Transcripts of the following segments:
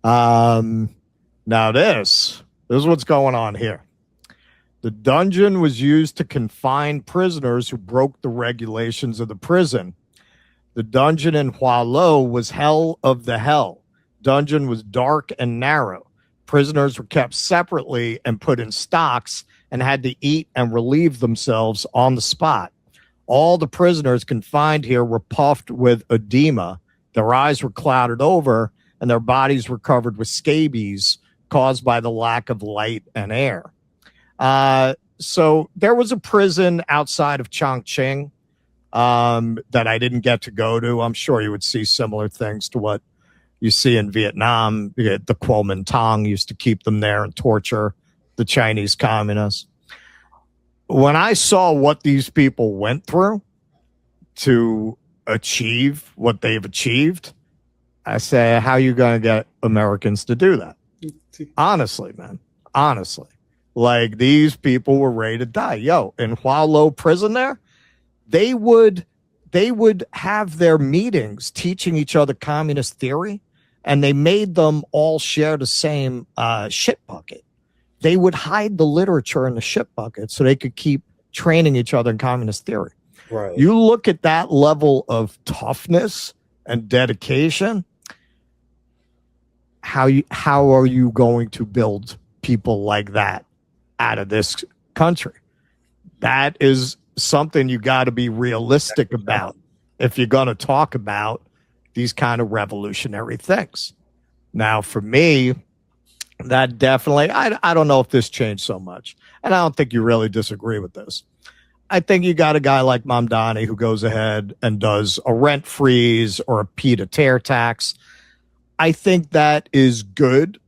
Um, Now this is what's going on here. The dungeon was used to confine prisoners who broke the regulations of the prison. The dungeon in Hualo was hell of the hell. Dungeon was dark and narrow. Prisoners were kept separately and put in stocks and had to eat and relieve themselves on the spot. All the prisoners confined here were puffed with edema. Their eyes were clouded over and their bodies were covered with scabies caused by the lack of light and air. So there was a prison outside of Chongqing that I didn't get to go to. I'm sure you would see similar things to what you see in Vietnam. The Kuomintang used to keep them there and torture the Chinese communists. When I saw what these people went through to achieve what they've achieved, I say, how are you going to get Americans to do that? Honestly, man. Honestly. Like, these people were ready to die. Yo, in Hualo prison there, they would have their meetings teaching each other communist theory, and they made them all share the same shit bucket. They would hide the literature in the shit bucket so they could keep training each other in communist theory. Right. You look at that level of toughness and dedication. How are you going to build people like that out of this country? That is something you got to be realistic about if you're going to talk about these kind of revolutionary things. Now, for me, that definitely, I don't know if this changed so much. And I don't think you really disagree with this. I think you got a guy like Mamdani who goes ahead and does a rent freeze or a pied-à-terre tax. I think that is good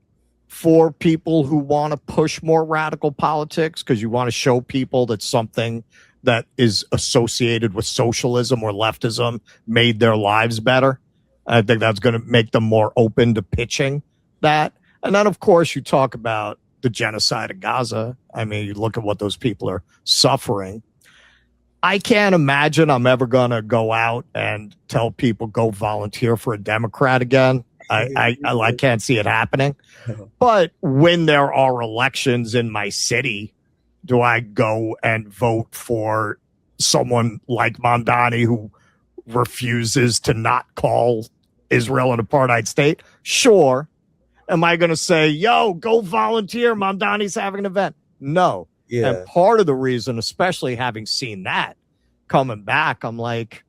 for people who want to push more radical politics, because you want to show people that something that is associated with socialism or leftism made their lives better. I think that's going to make them more open to pitching that. And then, of course, you talk about the genocide of Gaza. I mean, you look at what those people are suffering. I can't imagine I'm ever going to go out and tell people go volunteer for a Democrat again. I can't see it happening. But when there are elections in my city, do I go and vote for someone like Mamdani who refuses to not call Israel an apartheid state? Sure. Am I going to say, yo, go volunteer, Mamdani's having an event? No. Yeah. And part of the reason, especially having seen that coming back, I'm like,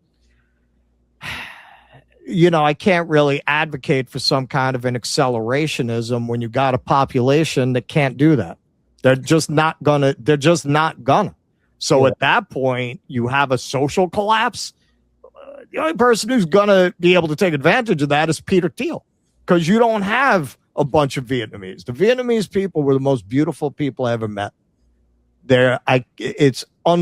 I can't really advocate for some kind of an accelerationism when you got a population that can't do that. They're just not gonna. So at that point, you have a social collapse. The only person who's gonna be able to take advantage of that is Peter Thiel, because you don't have a bunch of Vietnamese. The Vietnamese people were the most beautiful people I ever met. It's unbelievable.